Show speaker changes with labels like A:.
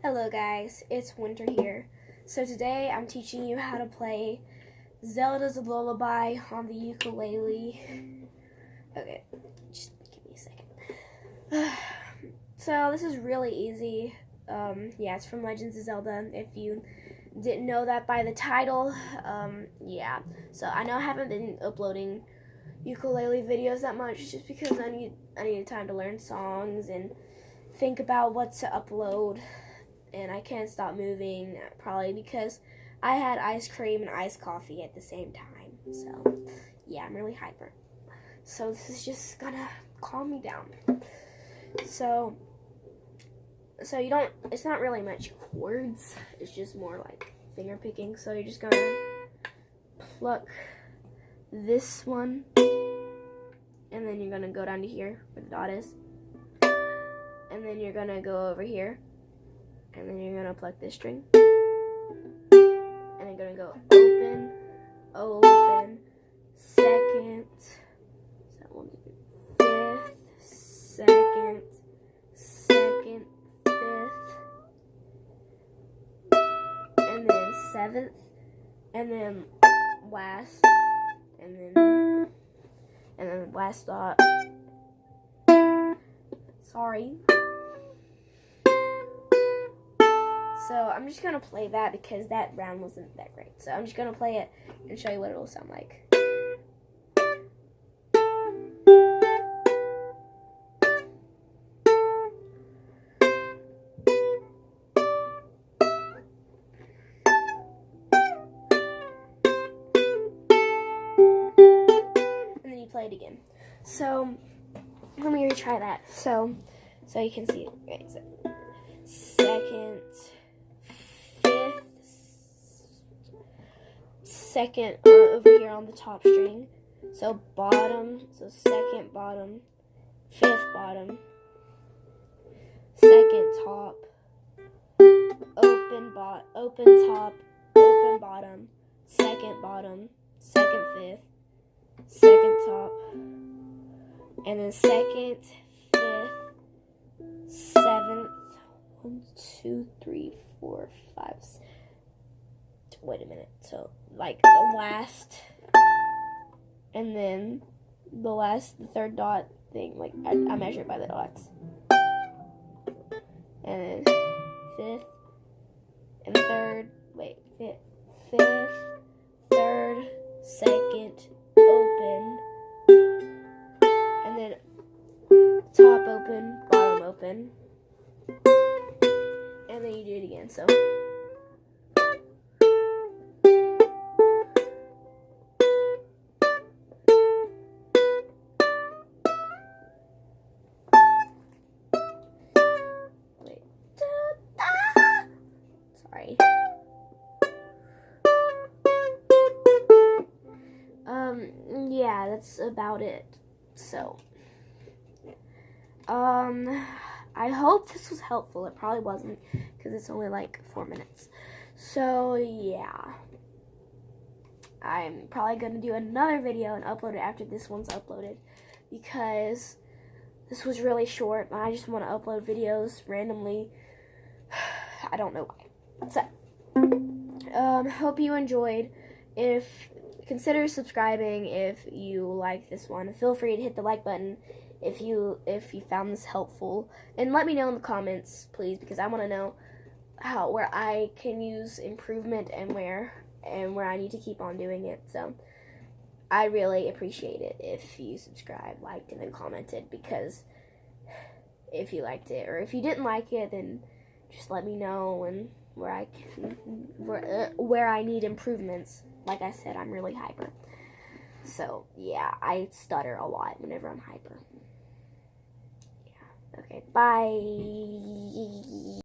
A: Hello guys, it's Winter here. So today I'm teaching you how to play Zelda's Lullaby on the ukulele. Okay, just give me a second. So this is really easy. Yeah, it's from Legends of Zelda. If you didn't know that by the title, yeah. So I know I haven't been uploading ukulele videos that much just because I need time to learn songs and think about what to upload. And I can't stop moving, probably because I had ice cream and iced coffee at the same time. So, yeah, I'm really hyper. So this is just gonna calm me down. So you don't, it's not really much chords. It's just more like finger picking. So you're just gonna pluck this one, and then you're gonna go down to here where the dot is. And then you're gonna go over here. And then you're gonna pluck this string, and then gonna go open, open, second, fifth, second, second, fifth, and then seventh, and then last, and then last dot. Sorry. So I'm just going to play that because that round wasn't that great. So I'm just going to play it and show you what it will sound like. And then you play it again. So let me retry that. So you can see it. Right, so second, second over here on the top string. So bottom, so second bottom, fifth bottom, second top, open top, open bottom, second fifth, second top, and then second, fifth, seventh, 1, 2, 3, 4, 5. Wait a minute. So like the last, and then the third dot thing. Like I measure it by the dots. And then fifth, and third. Wait, fifth, third, second, open, and then top open, bottom open. And then you do it again. So wait. Sorry. Yeah, that's about it. So I hope this was helpful. It probably wasn't because it's only like 4 minutes. So yeah, I'm probably going to do another video and upload it after this one's uploaded because this was really short and I just want to upload videos randomly. I don't know why. So hope you enjoyed. Consider subscribing if you like this one. Feel free to hit the like button if you found this helpful, and let me know in the comments, please, because I want to know where I can use improvement and where I need to keep on doing it. So I really appreciate it if you subscribed, liked, and then commented, because if you liked it, or if you didn't like it, then just let me know and where I need improvements. Like I said, I'm really hyper. So, yeah, I stutter a lot whenever I'm hyper. Yeah. Okay, bye.